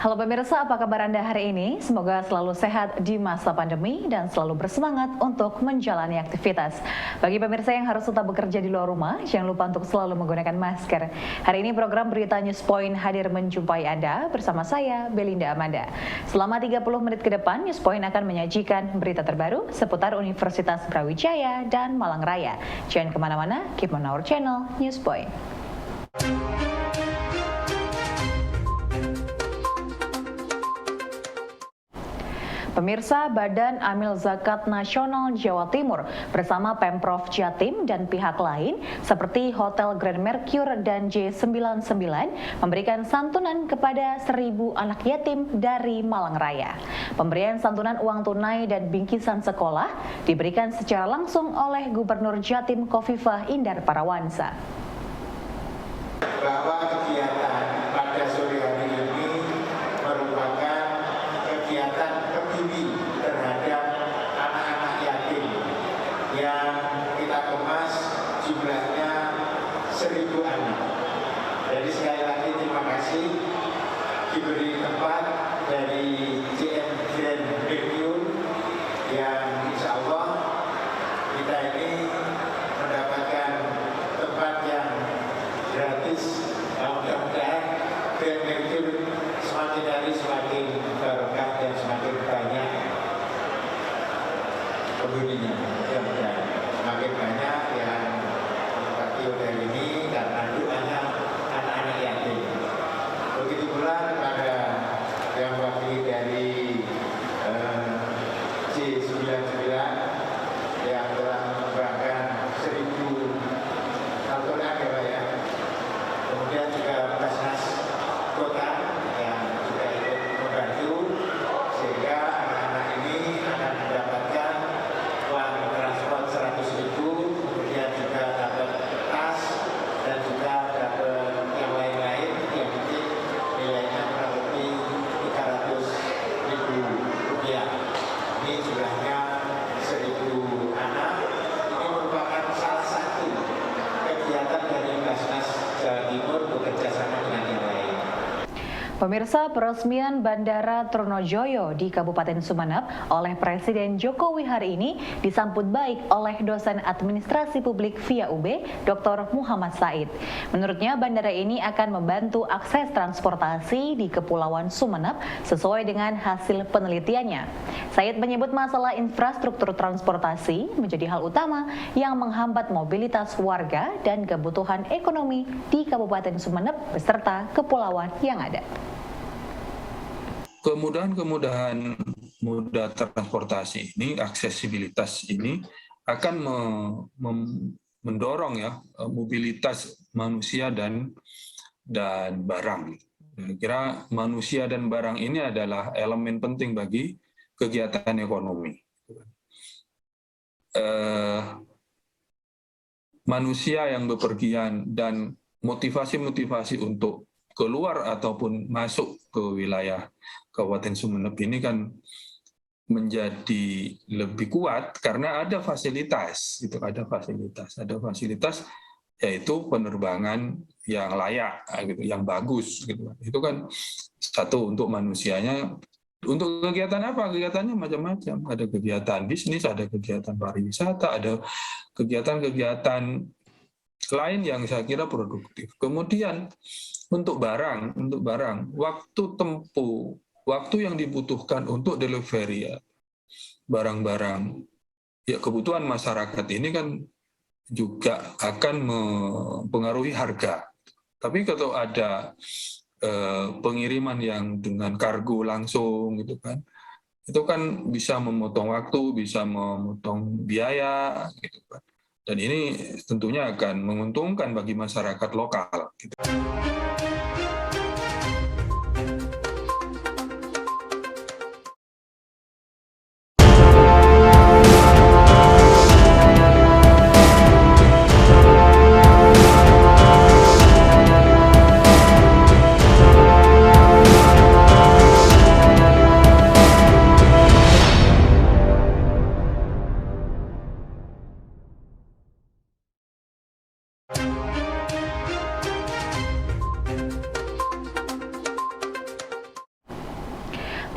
Halo pemirsa, apa kabar Anda hari ini? Semoga selalu sehat di masa pandemi dan selalu bersemangat untuk menjalani aktivitas. Bagi pemirsa yang harus tetap bekerja di luar rumah, jangan lupa untuk selalu menggunakan masker. Hari ini program Berita News Point hadir menjumpai Anda bersama saya, Belinda Amanda. Selama 30 menit ke depan, News Point akan menyajikan berita terbaru seputar Universitas Brawijaya dan Malang Raya. Jangan kemana-mana, keep on our channel, News Point. Pemirsa, Badan Amil Zakat Nasional Jawa Timur bersama Pemprov Jatim dan pihak lain seperti Hotel Grand Mercure dan J99 memberikan santunan kepada 1.000 anak yatim dari Malang Raya. Pemberian santunan uang tunai dan bingkisan sekolah diberikan secara langsung oleh Gubernur Jatim Khofifah Indar Parawansa. Bahwa kegiatan pada sore hari ini merupakan kegiatan peduli terhadap anak-anak yatim yang kita kemas jumlahnya 1.000 anak. Jadi sekali lagi terima kasih diberi tempat dari JM Grand Mercure yang insya Allah kita ini mendapatkan tempat yang gratis. Mudah-mudahan Grand Mercure semakin hari semakin barokah dan semakin banyak penghuninya. Mudah-mudahan semakin banyak yang menempati hotel ini karena doanya anak-anak yatim. Begitu pula kepada yang wakili dari J99 yang telah mengembangkan 1.000 santunan ya Pak ya. Kemudian juga Basnas Kota yang juga ikut membantu sehingga anak-anak ini akan mendapatkan uang transport 100.000, kemudian juga dapat tas dan juga dapat yang lain-lain yang penting nilainya kurang lebih 300.000 rupiah. Ini jumlahnya 1.000 anak. Ini merupakan salah satu kegiatan dari Basnas Jawa Timur bekerja sama dengan yang lain. Pemirsa, peresmian Bandara Trunojoyo di Kabupaten Sumeneb oleh Presiden Jokowi hari ini disambut baik oleh dosen administrasi publik via UB, Dr. Muhammad Said. Menurutnya, bandara ini akan membantu akses transportasi di Kepulauan Sumeneb sesuai dengan hasil penelitiannya. Said menyebut masalah infrastruktur transportasi menjadi hal utama yang menghambat mobilitas warga dan kebutuhan ekonomi di Kabupaten Sumeneb beserta kepulauan yang ada. Kemudahan-kemudahan moda transportasi ini, aksesibilitas ini akan mendorong ya mobilitas manusia dan barang. Saya kira manusia dan barang ini adalah elemen penting bagi kegiatan ekonomi. Manusia yang bepergian dan motivasi-motivasi untuk keluar ataupun masuk ke wilayah Kabupaten Sumeneb ini kan menjadi lebih kuat karena ada fasilitas, ada fasilitas yaitu penerbangan yang layak, gitu, yang bagus, gitu. Itu kan satu untuk manusianya. Untuk kegiatan apa? Kegiatannya macam-macam. Ada kegiatan bisnis, ada kegiatan pariwisata, ada kegiatan-kegiatan lain yang saya kira produktif. Kemudian untuk barang, waktu yang dibutuhkan untuk delivery ya, barang-barang, ya kebutuhan masyarakat ini kan juga akan mempengaruhi harga. Tapi kalau ada pengiriman yang dengan kargo langsung gitu kan, itu kan bisa memotong waktu, bisa memotong biaya gitu kan. Dan ini tentunya akan menguntungkan bagi masyarakat lokal. Gitu.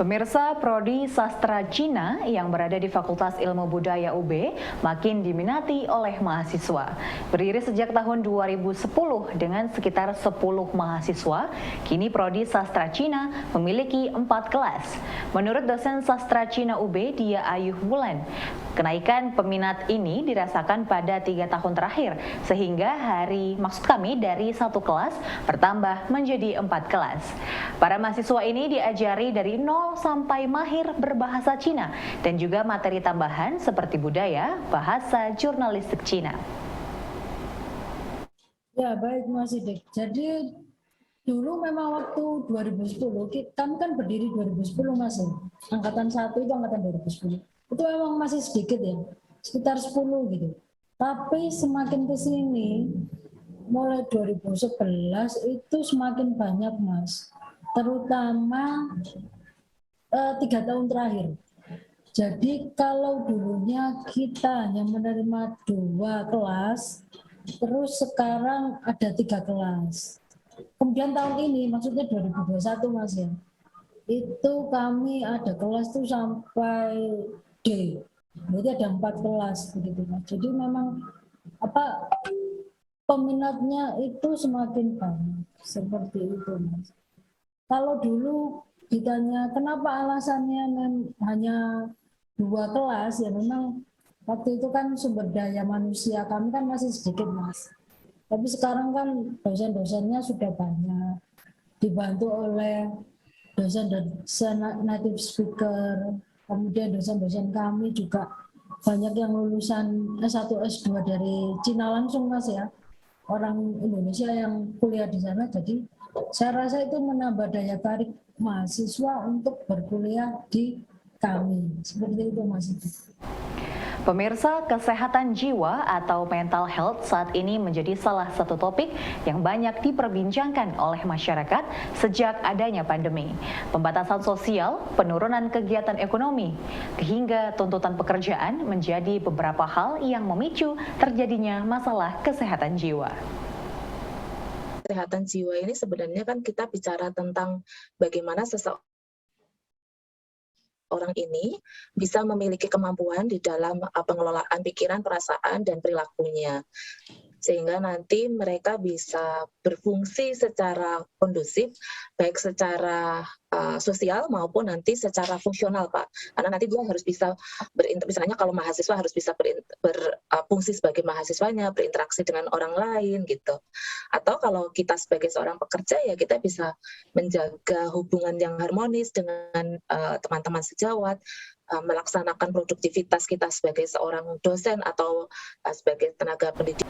Pemirsa, Prodi Sastra Cina yang berada di Fakultas Ilmu Budaya UB makin diminati oleh mahasiswa. Berdiri sejak tahun 2010 dengan sekitar 10 mahasiswa, kini Prodi Sastra Cina memiliki 4 kelas. Menurut dosen Sastra Cina UB, Dia Ayuh Wulan, kenaikan peminat ini dirasakan pada 3 tahun terakhir, sehingga dari 1 kelas bertambah menjadi 4 kelas. Para mahasiswa ini diajari dari nol sampai mahir berbahasa Cina dan juga materi tambahan seperti budaya, bahasa, jurnalistik Cina. Ya baik Mas Sidik. Jadi dulu memang waktu 2010, kami kan berdiri 2010 Mas ya. Angkatan 1 itu angkatan 2010. Itu memang masih sedikit ya, sekitar 10 gitu. Tapi semakin ke sini, mulai 2011 itu semakin banyak Mas. Terutama 3 tahun terakhir. Jadi kalau dulunya kita hanya menerima 2 kelas, terus sekarang ada 3 kelas. Kemudian tahun ini, maksudnya 2021 Mas ya, itu kami ada kelas tuh sampai D. Berarti ada 4 kelas begitu Mas. Jadi memang peminatnya itu semakin banyak seperti itu Mas. Kalau dulu ditanya kenapa alasannya hanya 2 kelas, ya memang waktu itu kan sumber daya manusia kami kan masih sedikit Mas. Tapi sekarang kan dosen-dosennya sudah banyak, dibantu oleh dosen-dosen native speaker, kemudian dosen-dosen kami juga banyak yang lulusan S1, S2 dari Cina langsung Mas ya, orang Indonesia yang kuliah di sana. Jadi saya rasa itu menambah daya tarik mahasiswa untuk berkuliah di kami. Seperti itu Mas. Pemirsa, kesehatan jiwa atau mental health saat ini menjadi salah satu topik yang banyak diperbincangkan oleh masyarakat sejak adanya pandemi. Pembatasan sosial, penurunan kegiatan ekonomi, hingga tuntutan pekerjaan menjadi beberapa hal yang memicu terjadinya masalah kesehatan jiwa. Kesehatan jiwa ini sebenarnya kan kita bicara tentang bagaimana seseorang ini bisa memiliki kemampuan di dalam pengelolaan pikiran, perasaan, dan perilakunya. Sehingga nanti mereka bisa berfungsi secara kondusif, baik secara sosial maupun nanti secara fungsional, Pak. Karena nanti dia harus bisa misalnya kalau mahasiswa harus bisa berfungsi sebagai mahasiswanya, berinteraksi dengan orang lain gitu. Atau kalau kita sebagai seorang pekerja ya kita bisa menjaga hubungan yang harmonis dengan teman-teman sejawat, melaksanakan produktivitas kita sebagai seorang dosen atau sebagai tenaga pendidik.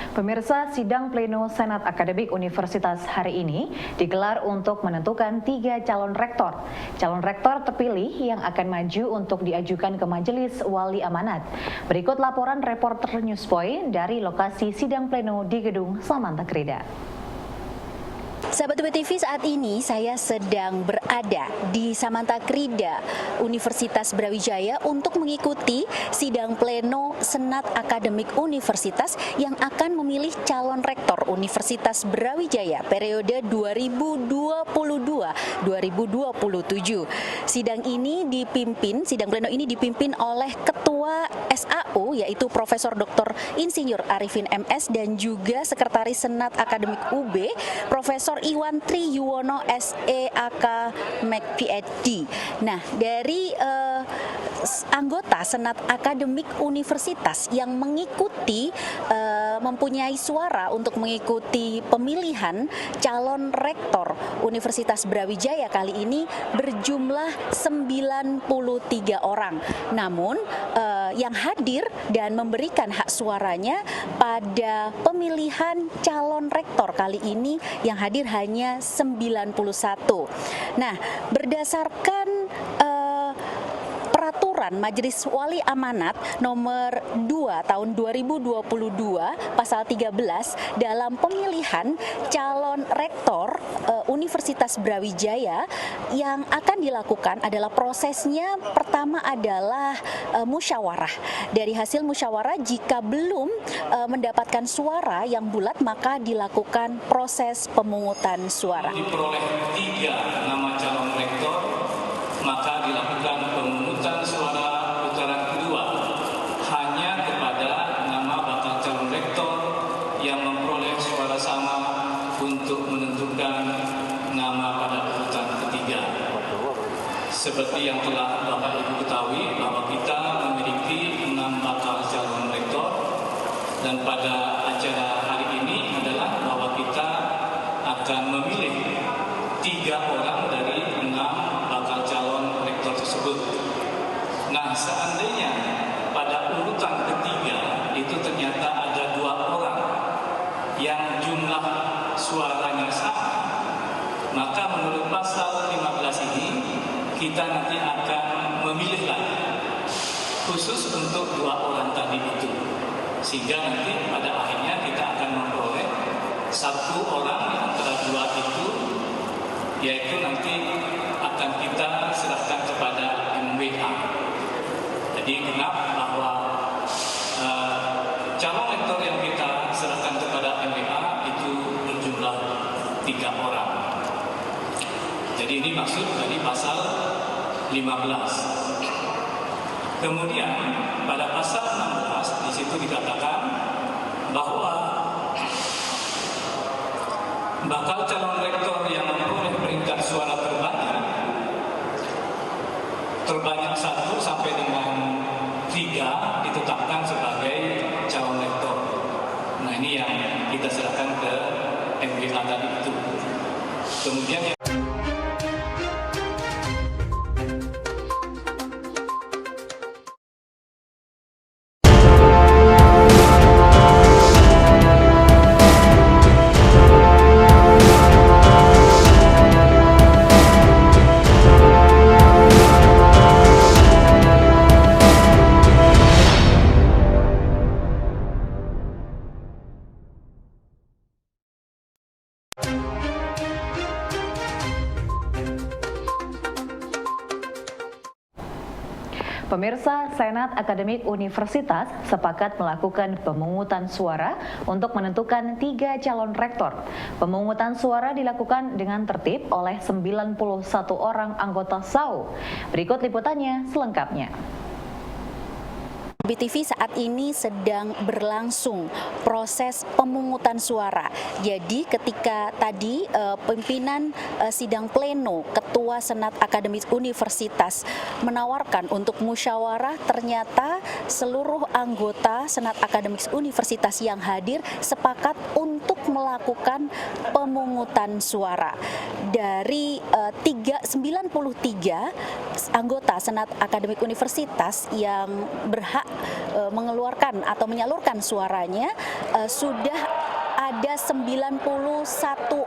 Pemirsa, sidang pleno Senat Akademik Universitas hari ini digelar untuk menentukan 3 calon rektor. Calon rektor terpilih yang akan maju untuk diajukan ke Majelis Wali Amanat. Berikut laporan reporter Newspoint dari lokasi sidang pleno di Gedung Samantakrida. Sahabat UBTV, saat ini saya sedang berada di Samantakrida Universitas Brawijaya untuk mengikuti sidang pleno Senat Akademik Universitas yang akan memilih calon rektor Universitas Brawijaya periode 2022-2027. Sidang pleno ini dipimpin oleh Ketua SAU yaitu Profesor Dr. Insinyur Arifin MS dan juga Sekretaris Senat Akademik UB Profesor Iwan Triyuwono SEAK Mek PhD. Nah, dari anggota Senat Akademik Universitas yang mengikuti mempunyai suara untuk mengikuti pemilihan calon rektor Universitas Brawijaya kali ini berjumlah 93 orang. Namun yang hadir dan memberikan hak suaranya pada pemilihan calon rektor kali ini yang hadir hanya 91. Nah, berdasarkan peraturan Majelis Wali Amanat nomor 2 tahun 2022 pasal 13 dalam pemilihan calon rektor Universitas Brawijaya yang akan dilakukan adalah prosesnya pertama adalah musyawarah. Dari hasil musyawarah jika belum mendapatkan suara yang bulat maka dilakukan proses pemungutan suara. Diperoleh 3 nama calon rektor, maka seperti yang telah Bapak Ibu ketahui bahwa kita memiliki 6 bakal calon rektor, dan pada acara hari ini adalah bahwa kita akan memilih 3 orang dari 6 bakal calon rektor tersebut. Nah, seandainya pada urutan ketiga itu ternyata ada 2 orang yang jumlah suaranya sama, maka menurut pasal 15 ini kita nanti akan memilih lagi khusus untuk 2 orang tadi itu, sehingga nanti pada akhirnya kita akan memperoleh 1 orang di antara 2 itu, yaitu nanti akan kita serahkan kepada MWA. Jadi genap bahwa calon rektor yang kita serahkan kepada MWA itu berjumlah 3 orang. Jadi ini maksud dari pasal 15. Kemudian pada pasal 16 di situ dikatakan bahwa bakal calon rektor yang memperoleh peringkat suara terbanyak 1 sampai dengan 3 ditetapkan sebagai calon rektor. Nah, ini yang kita serahkan ke MWA tadi itu. Kemudian yang Pemirsa, Senat Akademik Universitas sepakat melakukan pemungutan suara untuk menentukan 3 calon rektor. Pemungutan suara dilakukan dengan tertib oleh 91 orang anggota SAU. Berikut liputannya selengkapnya. BTV saat ini sedang berlangsung proses pemungutan suara. Jadi ketika tadi pimpinan sidang pleno Ketua Senat Akademik Universitas menawarkan untuk musyawarah, ternyata seluruh anggota Senat Akademik Universitas yang hadir sepakat untuk melakukan pemungutan suara. Dari 93 anggota Senat Akademik Universitas yang berhak mengeluarkan atau menyalurkan suaranya, sudah ada 91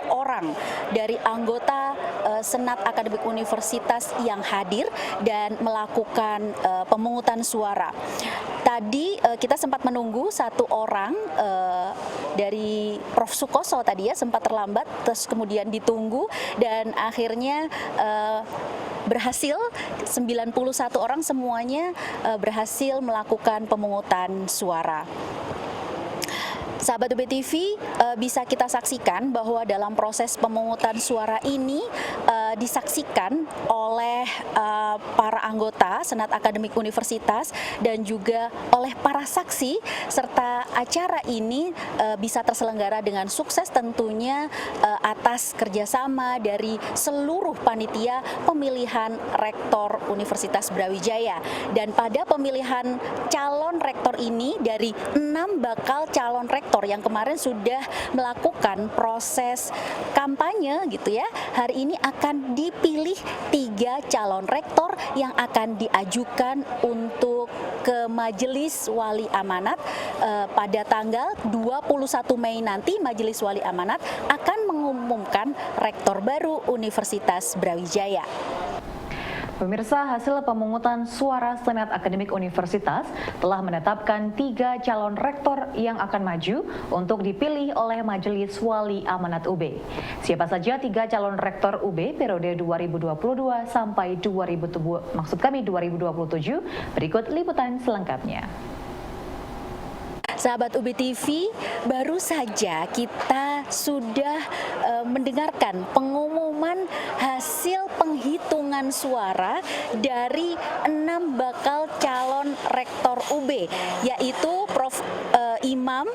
orang dari anggota Senat Akademik Universitas yang hadir dan melakukan pemungutan suara. Tadi kita sempat menunggu 1 orang dari Prof. Sukoso tadi ya, sempat terlambat, terus kemudian ditunggu dan akhirnya berhasil 91 orang semuanya berhasil melakukan pemungutan suara. Sahabat UBTV, bisa kita saksikan bahwa dalam proses pemungutan suara ini disaksikan oleh para anggota Senat Akademik Universitas dan juga oleh para saksi, serta acara ini bisa terselenggara dengan sukses tentunya atas kerjasama dari seluruh panitia pemilihan Rektor Universitas Brawijaya. Dan pada pemilihan calon rektor ini, dari 6 bakal calon rektor yang kemarin sudah melakukan proses kampanye gitu ya, hari ini akan dipilih 3 calon rektor yang akan diajukan untuk ke Majelis Wali Amanat pada tanggal 21 Mei nanti. Majelis Wali Amanat akan mengumumkan rektor baru Universitas Brawijaya. Pemirsa, hasil pemungutan suara Senat Akademik Universitas telah menetapkan 3 calon rektor yang akan maju untuk dipilih oleh Majelis Wali Amanat UB. Siapa saja 3 calon rektor UB periode 2022 sampai 2027? Berikut liputan selengkapnya. Sahabat UBTV, baru saja kita sudah mendengarkan pengumuman hasil penghitungan suara dari 6 bakal calon rektor UB, yaitu Prof. Imam,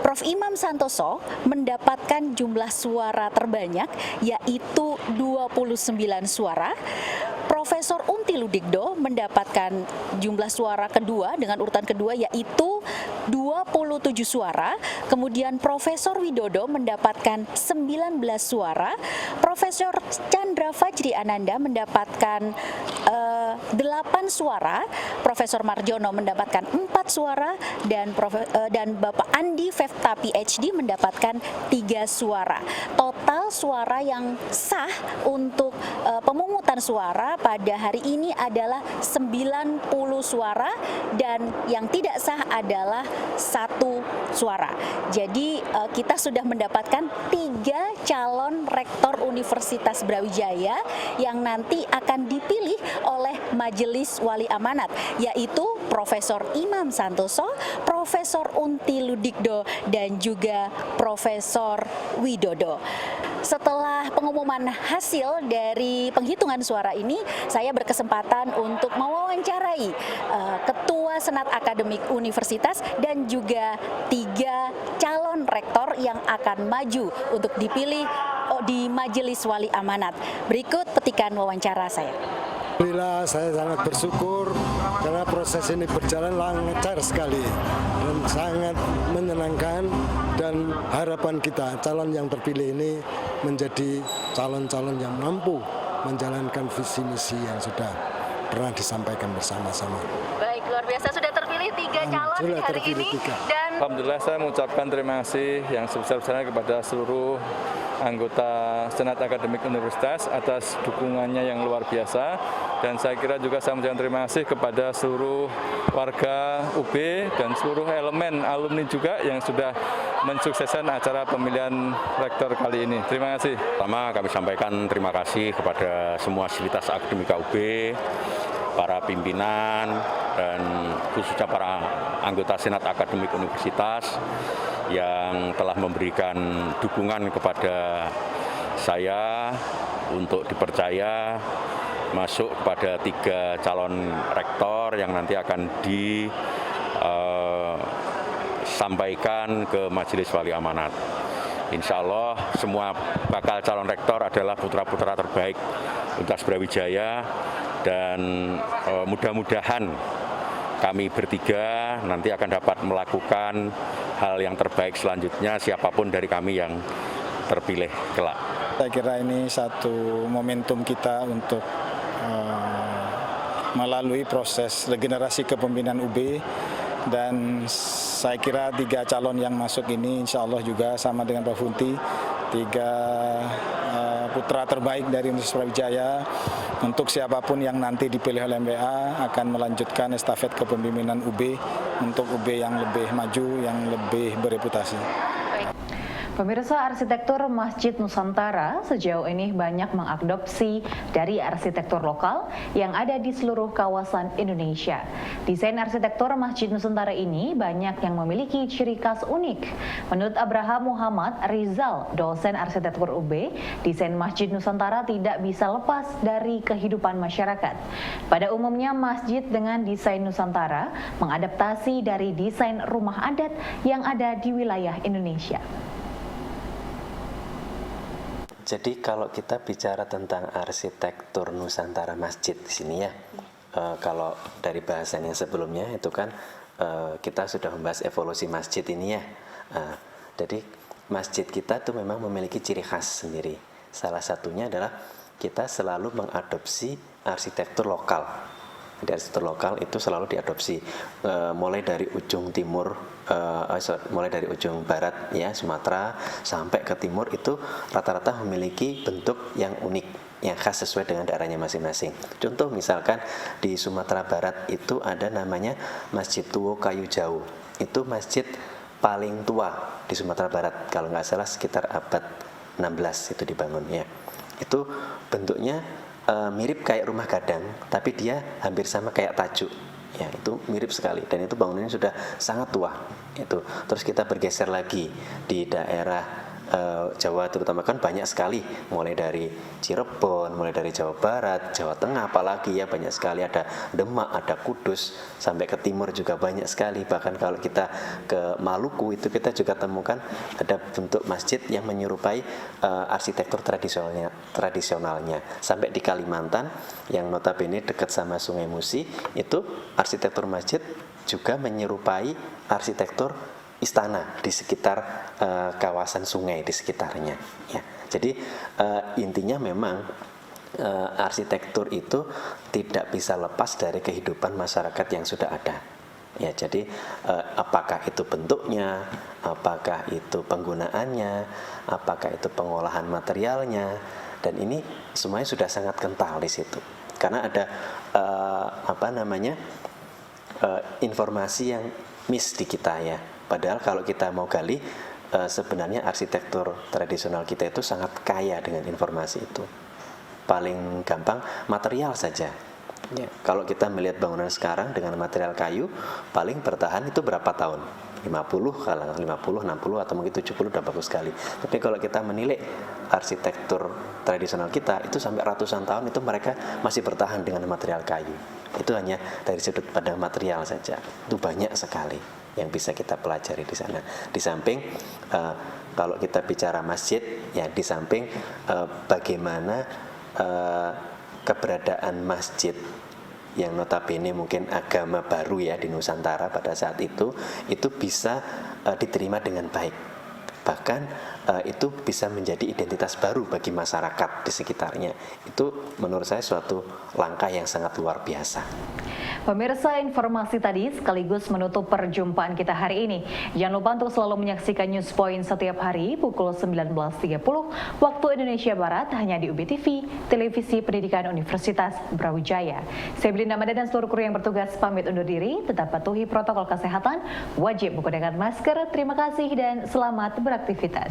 Prof. Imam Santoso mendapatkan jumlah suara terbanyak yaitu 29 suara. Profesor Unti Ludikdo mendapatkan jumlah suara kedua dengan urutan kedua yaitu 27 suara. Kemudian Profesor Widodo mendapatkan 19 suara. Profesor Chandra Fajri Ananda mendapatkan 8 suara. Profesor Marjono mendapatkan 4 suara dan Bapak Andi Fefta PhD mendapatkan 3 suara. Total suara yang sah untuk pemungutan suara pada hari ini adalah 90 suara dan yang tidak sah adalah 1 suara. Jadi kita sudah mendapatkan 3 calon rektor Universitas Brawijaya yang nanti akan dipilih oleh Majelis Wali Amanat, yaitu Profesor Imam Santoso, Profesor Unti Ludikdo, dan juga Profesor Widodo. Setelah pengumuman hasil dari penghitungan suara ini, saya berkesempatan untuk mewawancarai Ketua Senat Akademik Universitas dan juga 3 calon rektor yang akan maju untuk dipilih di Majelis Wali Amanat. Berikut petikan wawancara saya. Alhamdulillah, saya sangat bersyukur karena proses ini berjalan lancar sekali dan sangat menyenangkan, dan harapan kita calon yang terpilih ini menjadi calon-calon yang mampu menjalankan visi misi yang sudah pernah disampaikan bersama-sama. Baik, luar biasa, sudah terpilih 3 calon di hari ini. Dan alhamdulillah, saya mengucapkan terima kasih yang sebesar-besarnya kepada seluruh anggota Senat Akademik Universitas atas dukungannya yang luar biasa, dan saya kira juga saya mengucapkan terima kasih kepada seluruh warga UB dan seluruh elemen alumni juga yang sudah mensukseskan acara pemilihan rektor kali ini. Terima kasih. Pertama, kami sampaikan terima kasih kepada semua sivitas akademika UB, para pimpinan, dan khususnya para anggota Senat Akademik Universitas yang telah memberikan dukungan kepada saya untuk dipercaya masuk kepada 3 calon rektor yang nanti akan disampaikan ke Majelis Wali Amanat. Insya Allah semua bakal calon rektor adalah putra-putra terbaik Universitas Brawijaya, dan mudah-mudahan kami bertiga nanti akan dapat melakukan hal yang terbaik selanjutnya, siapapun dari kami yang terpilih kelak. Saya kira ini satu momentum kita untuk melalui proses regenerasi kepemimpinan UB, dan saya kira 3 calon yang masuk ini insya Allah juga sama dengan Pak Funti, 3 putra terbaik dari Universitas Brawijaya. Untuk siapapun yang nanti dipilih oleh MWA akan melanjutkan estafet kepemimpinan UB untuk UB yang lebih maju, yang lebih bereputasi. Pemirsa, arsitektur Masjid Nusantara sejauh ini banyak mengadopsi dari arsitektur lokal yang ada di seluruh kawasan Indonesia. Desain arsitektur Masjid Nusantara ini banyak yang memiliki ciri khas unik. Menurut Abraham Muhammad Rizal, dosen arsitektur UB, desain Masjid Nusantara tidak bisa lepas dari kehidupan masyarakat. Pada umumnya, masjid dengan desain Nusantara mengadaptasi dari desain rumah adat yang ada di wilayah Indonesia. Jadi kalau kita bicara tentang arsitektur Nusantara masjid di sini ya, kalau dari bahasan yang sebelumnya itu kan kita sudah membahas evolusi masjid ini ya. Jadi masjid kita tuh memang memiliki ciri khas sendiri. Salah satunya adalah kita selalu mengadopsi arsitektur lokal. Di arsitektur lokal itu selalu diadopsi mulai dari ujung timur, mulai dari ujung barat ya Sumatera sampai ke timur itu rata-rata memiliki bentuk yang unik, yang khas sesuai dengan daerahnya masing-masing. Contoh misalkan di Sumatera Barat itu ada namanya Masjid Tuwo Kayu Jauh. Itu masjid paling tua di Sumatera Barat, kalau nggak salah sekitar abad 16 itu dibangun ya. Itu bentuknya mirip kayak rumah gadang, tapi dia hampir sama kayak tajuk. Ya, itu mirip sekali, dan itu bangunannya sudah sangat tua. Itu. Terus kita bergeser lagi di daerah Jawa terutama kan banyak sekali, mulai dari Cirebon, mulai dari Jawa Barat, Jawa Tengah apalagi ya banyak sekali, ada Demak, ada Kudus, sampai ke timur juga banyak sekali. Bahkan kalau kita ke Maluku itu kita juga temukan ada bentuk masjid yang menyerupai arsitektur tradisionalnya. Sampai di Kalimantan yang notabene dekat sama Sungai Musi itu arsitektur masjid juga menyerupai arsitektur istana di sekitar kawasan sungai di sekitarnya. Ya. Jadi intinya memang arsitektur itu tidak bisa lepas dari kehidupan masyarakat yang sudah ada. Ya, jadi apakah itu bentuknya, apakah itu penggunaannya, apakah itu pengolahan materialnya, dan ini semuanya sudah sangat kental di situ. Karena ada informasi yang miss di kita ya. Padahal kalau kita mau gali, sebenarnya arsitektur tradisional kita itu sangat kaya dengan informasi itu. Paling gampang material saja. Ya, kalau kita melihat bangunan sekarang dengan material kayu, paling bertahan itu berapa tahun? 50, 60 atau mungkin 70 udah bagus sekali. Tapi kalau kita menilai arsitektur tradisional kita, itu sampai ratusan tahun itu mereka masih bertahan dengan material kayu. Itu hanya dari sudut pandang material saja. Itu banyak sekali yang bisa kita pelajari di sana. Di samping kalau kita bicara masjid, ya di samping bagaimana keberadaan masjid yang notabene mungkin agama baru ya di Nusantara pada saat itu bisa diterima dengan baik. Bahkan itu bisa menjadi identitas baru bagi masyarakat di sekitarnya. Itu menurut saya suatu langkah yang sangat luar biasa. Pemirsa, informasi tadi sekaligus menutup perjumpaan kita hari ini. Jangan lupa untuk selalu menyaksikan News Point setiap hari pukul 19.30 waktu Indonesia Barat hanya di UB TV, Televisi Pendidikan Universitas Brawijaya. Saya Belinda Mada dan seluruh kru yang bertugas pamit undur diri. Tetap patuhi protokol kesehatan, wajib menggunakan masker. Terima kasih dan selamat beraktivitas.